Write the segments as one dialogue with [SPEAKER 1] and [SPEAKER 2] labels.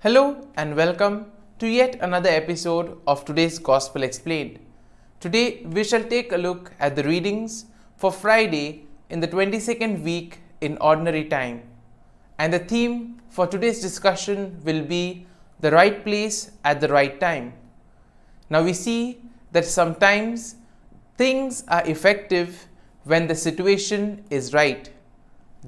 [SPEAKER 1] Hello and welcome to yet another episode of today's Gospel Explained. Today we shall take a look at the readings for Friday in the 22nd week in Ordinary Time. And the theme for today's discussion will be the right place at the right time. Now we see that sometimes things are effective when the situation is right.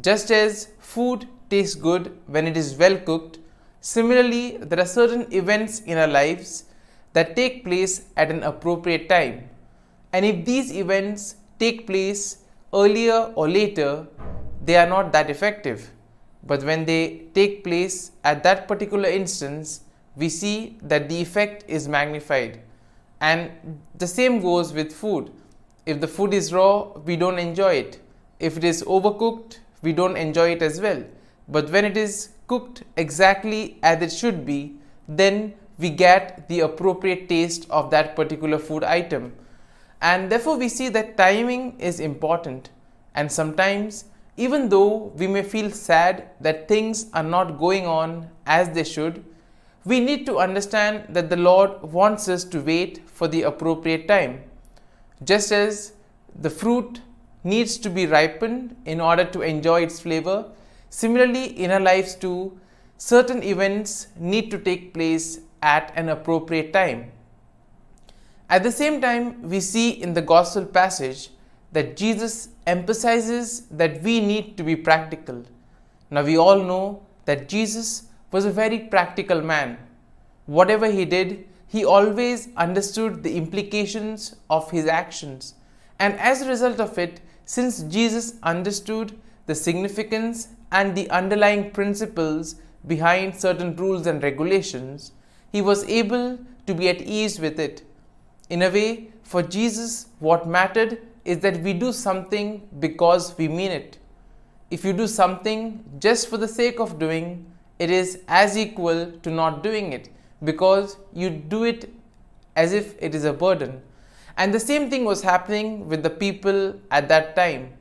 [SPEAKER 1] Just as food tastes good when it is well cooked, similarly, there are certain events in our lives that take place at an appropriate time. And if these events take place earlier or later, they are not that effective. But when they take place at that particular instance, we see that the effect is magnified. And the same goes with food. If the food is raw, we don't enjoy it. If it is overcooked, we don't enjoy it as well. But when it is cooked exactly as it should be, then we get the appropriate taste of that particular food item. And therefore we see that timing is important. And sometimes, even though we may feel sad that things are not going on as they should, we need to understand that the Lord wants us to wait for the appropriate time. Just as the fruit needs to be ripened in order to enjoy its flavor, similarly in our lives too, certain events need to take place at an appropriate time. At the same time, we see in the gospel passage that Jesus emphasizes that we need to be practical. Now we all know that Jesus was a very practical man. Whatever he did, he always understood the implications of his actions. And as a result of it, since Jesus understood the significance and the underlying principles behind certain rules and regulations, he was able to be at ease with it. In a way, for Jesus, what mattered is that we do something because we mean it. If you do something just for the sake of doing, it is as equal to not doing it, because you do it as if it is a burden. And the same thing was happening with the people at that time.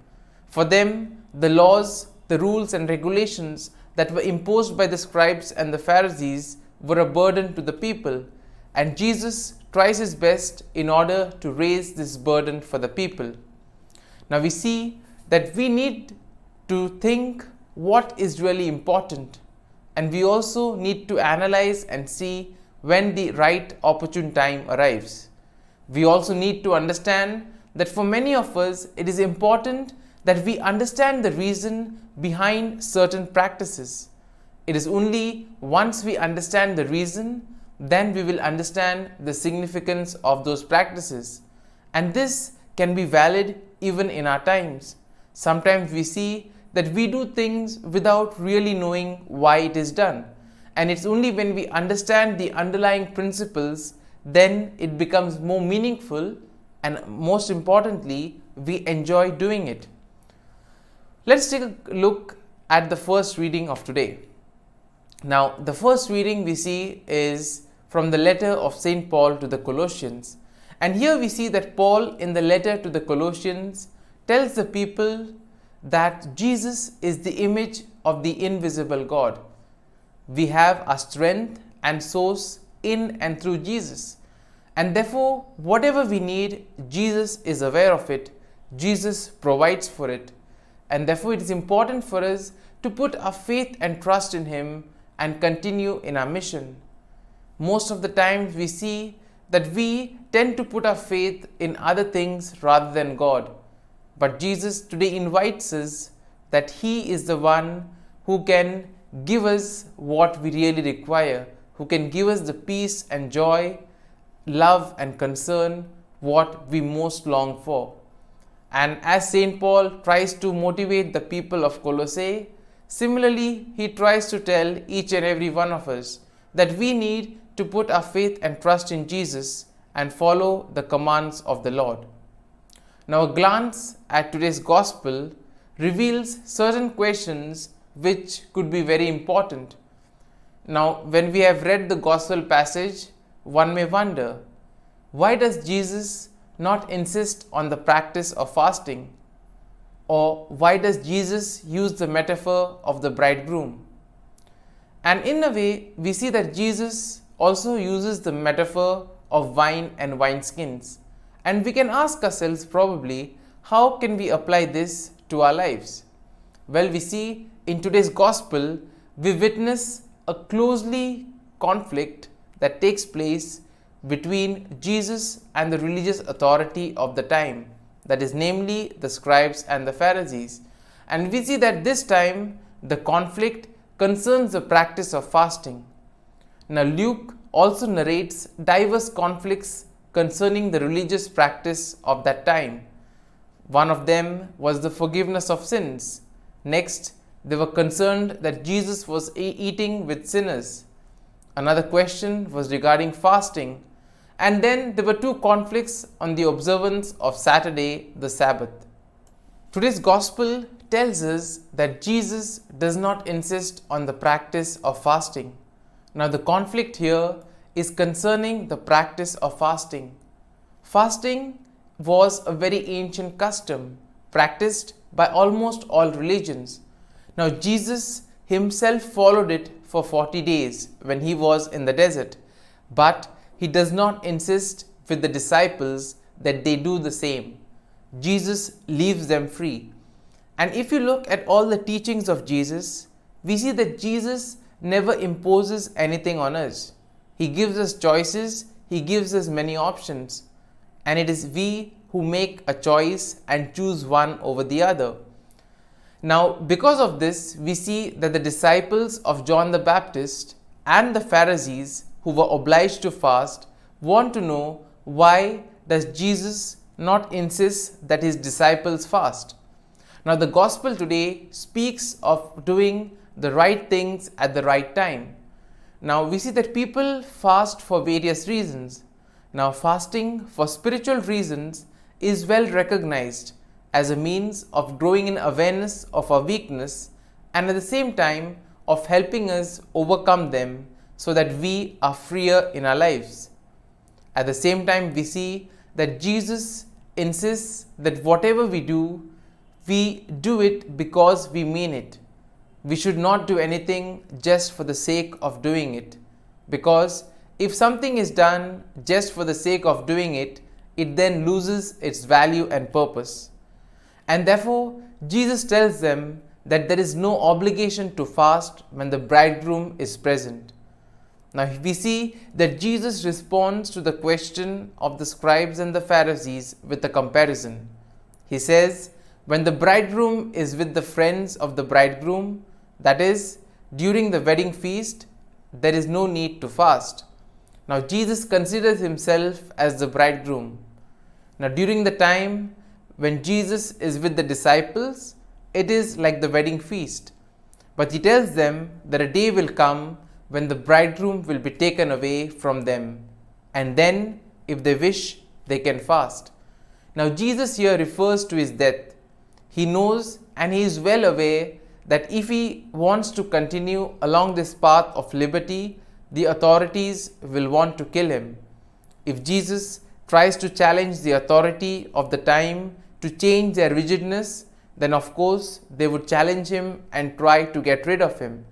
[SPEAKER 1] For them, the laws, the rules and regulations that were imposed by the scribes and the Pharisees were a burden to the people. And Jesus tries his best in order to raise this burden for the people. Now we see that we need to think what is really important. And we also need to analyze and see when the right opportune time arrives. We also need to understand that for many of us, it is important that we understand the reason behind certain practices. It is only once we understand the reason, then we will understand the significance of those practices. And this can be valid even in our times. Sometimes we see that we do things without really knowing why it is done. And it's only when we understand the underlying principles, then it becomes more meaningful, and most importantly, we enjoy doing it. Let's take a look at the first reading of today. Now, the first reading we see is from the letter of St. Paul to the Colossians. And here we see that Paul, in the letter to the Colossians, tells the people that Jesus is the image of the invisible God. We have our strength and source in and through Jesus. And therefore, whatever we need, Jesus is aware of it. Jesus provides for it. And therefore, it is important for us to put our faith and trust in Him and continue in our mission. Most of the times we see that we tend to put our faith in other things rather than God. But Jesus today invites us that He is the one who can give us what we really require, who can give us the peace and joy, love and concern, what we most long for. And as St. Paul tries to motivate the people of Colossae, similarly he tries to tell each and every one of us that we need to put our faith and trust in Jesus and follow the commands of the Lord. Now, a glance at today's Gospel reveals certain questions which could be very important. Now, when we have read the Gospel passage, one may wonder, why does Jesus not insist on the practice of fasting? Or why does Jesus use the metaphor of the bridegroom? And in a way, we see that Jesus also uses the metaphor of wine and wineskins. And we can ask ourselves probably, how can we apply this to our lives? Well, we see in today's gospel, we witness a closely conflict that takes place between Jesus and the religious authority of the time, that is, namely the scribes and the Pharisees. And we see that this time the conflict concerns the practice of fasting. Now, Luke also narrates diverse conflicts concerning the religious practice of that time. One of them was the forgiveness of sins. Next, they were concerned that Jesus was eating with sinners. Another question was regarding fasting. And then there were two conflicts on the observance of Saturday, the Sabbath. Today's gospel tells us that Jesus does not insist on the practice of fasting. Now, the conflict here is concerning the practice of fasting. Fasting was a very ancient custom practiced by almost all religions. Now, Jesus himself followed it for 40 days when he was in the desert, but he does not insist with the disciples that they do the same. Jesus leaves them free. And if you look at all the teachings of Jesus, we see that Jesus never imposes anything on us. He gives us choices, he gives us many options, and it is we who make a choice and choose one over the other. Now, because of this, we see that the disciples of John the Baptist and the Pharisees who were obliged to fast want to know, why does Jesus not insist that his disciples fast? Now, the gospel today speaks of doing the right things at the right time. Now, we see that people fast for various reasons. Now, fasting for spiritual reasons is well recognized as a means of growing in awareness of our weakness and at the same time of helping us overcome them so that we are freer in our lives. At the same time, we see that Jesus insists that whatever we do it because we mean it. We should not do anything just for the sake of doing it, because if something is done just for the sake of doing it, it then loses its value and purpose. And therefore, Jesus tells them that there is no obligation to fast when the bridegroom is present. Now, we see that Jesus responds to the question of the scribes and the Pharisees with a comparison. He says, when the bridegroom is with the friends of the bridegroom, that is, during the wedding feast, there is no need to fast. Now, Jesus considers himself as the bridegroom. Now, during the time when Jesus is with the disciples, it is like the wedding feast. But he tells them that a day will come when the bridegroom will be taken away from them, and then, if they wish, they can fast. Now, Jesus here refers to his death. He knows and he is well aware that if he wants to continue along this path of liberty, the authorities will want to kill him. If Jesus tries to challenge the authority of the time to change their rigidness, then of course they would challenge him and try to get rid of him.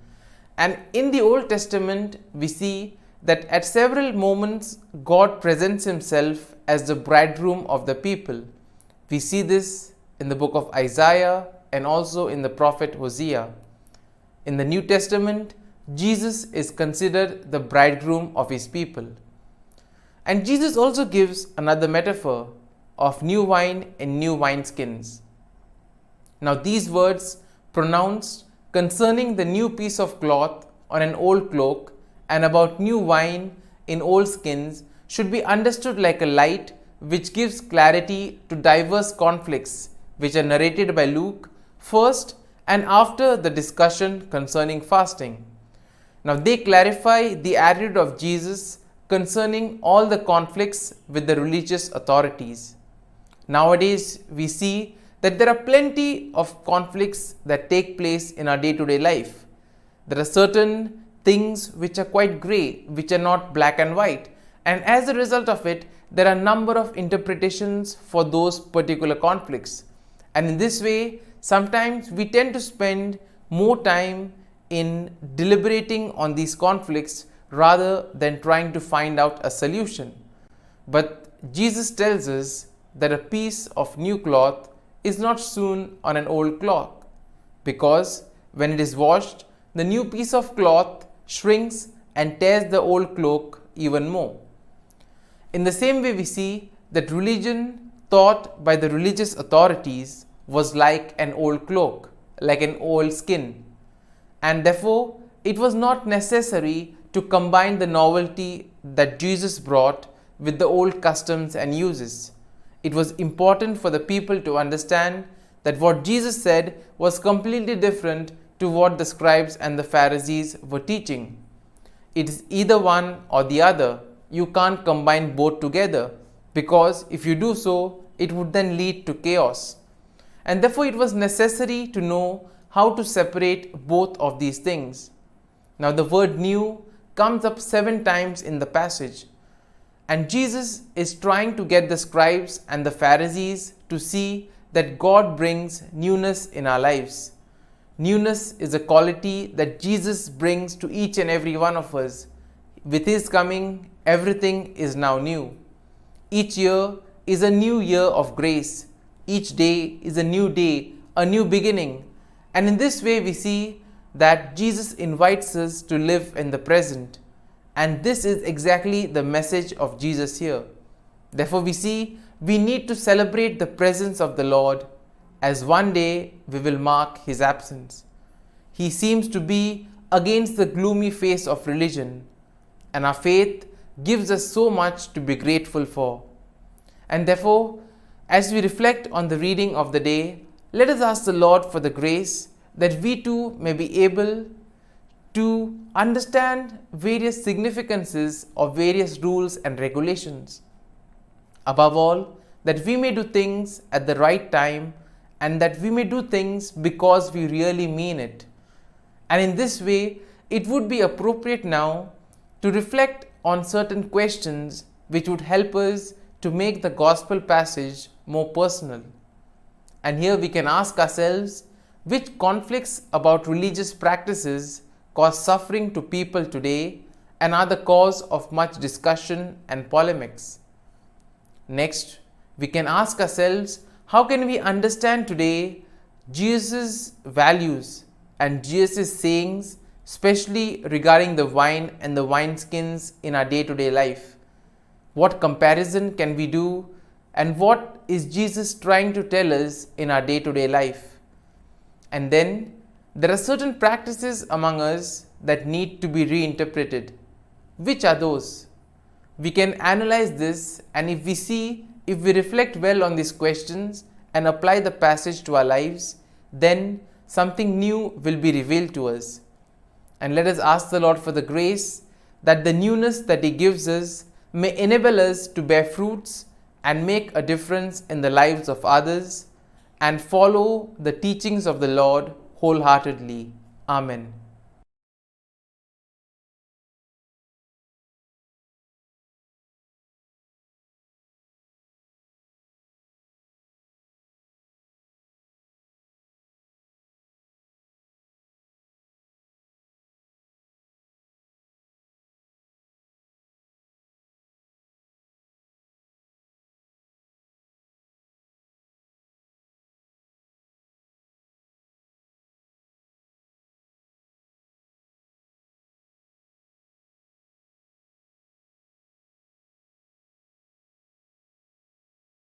[SPEAKER 1] And in the Old Testament, we see that at several moments God presents himself as the bridegroom of the people. We see this in the book of Isaiah and also in the prophet Hosea. In the New Testament, Jesus is considered the bridegroom of his people. And Jesus also gives another metaphor of new wine in new wineskins. Now, these words pronounced concerning the new piece of cloth on an old cloak and about new wine in old skins should be understood like a light which gives clarity to diverse conflicts which are narrated by Luke first and after the discussion concerning fasting. Now, they clarify the attitude of Jesus concerning all the conflicts with the religious authorities. Nowadays, we see that there are plenty of conflicts that take place in our day-to-day life. There are certain things which are quite grey, which are not black and white, and as a result of it, there are a number of interpretations for those particular conflicts. And in this way, sometimes we tend to spend more time in deliberating on these conflicts rather than trying to find out a solution. But Jesus tells us that a piece of new cloth is not sewn on an old cloth, because when it is washed, the new piece of cloth shrinks and tears the old cloak even more. In the same way, we see that religion taught by the religious authorities was like an old cloak, like an old skin, and therefore it was not necessary to combine the novelty that Jesus brought with the old customs and uses. It was important for the people to understand that what Jesus said was completely different to what the scribes and the Pharisees were teaching. It is either one or the other. You can't combine both together, because if you do so, it would then lead to chaos. And therefore it was necessary to know how to separate both of these things. Now the word new comes up 7 times in the passage, and Jesus is trying to get the scribes and the Pharisees to see that God brings newness in our lives. Newness is a quality that Jesus brings to each and every one of us. With His coming, everything is now new. Each year is a new year of grace. Each day is a new day, a new beginning. And in this way we see that Jesus invites us to live in the present. And this is exactly the message of Jesus here. Therefore we see we need to celebrate the presence of the Lord, as one day we will mark His absence. He seems to be against the gloomy face of religion, and our faith gives us so much to be grateful for. And therefore, as we reflect on the reading of the day, let us ask the Lord for the grace that we too may be able to understand various significances of various rules and regulations. Above all, that we may do things at the right time, and that we may do things because we really mean it. And in this way, it would be appropriate now to reflect on certain questions which would help us to make the gospel passage more personal. And here we can ask ourselves, which conflicts about religious practices cause suffering to people today and are the cause of much discussion and polemics? Next, we can ask ourselves, how can we understand today Jesus' values and Jesus' sayings, especially regarding the wine and the wineskins in our day-to-day life? What comparison can we do, and what is Jesus trying to tell us in our day-to-day life? And then there are certain practices among us that need to be reinterpreted. Which are those? We can analyze this, and if we reflect well on these questions and apply the passage to our lives, then something new will be revealed to us. And let us ask the Lord for the grace that the newness that He gives us may enable us to bear fruits and make a difference in the lives of others and follow the teachings of the Lord wholeheartedly. Amen.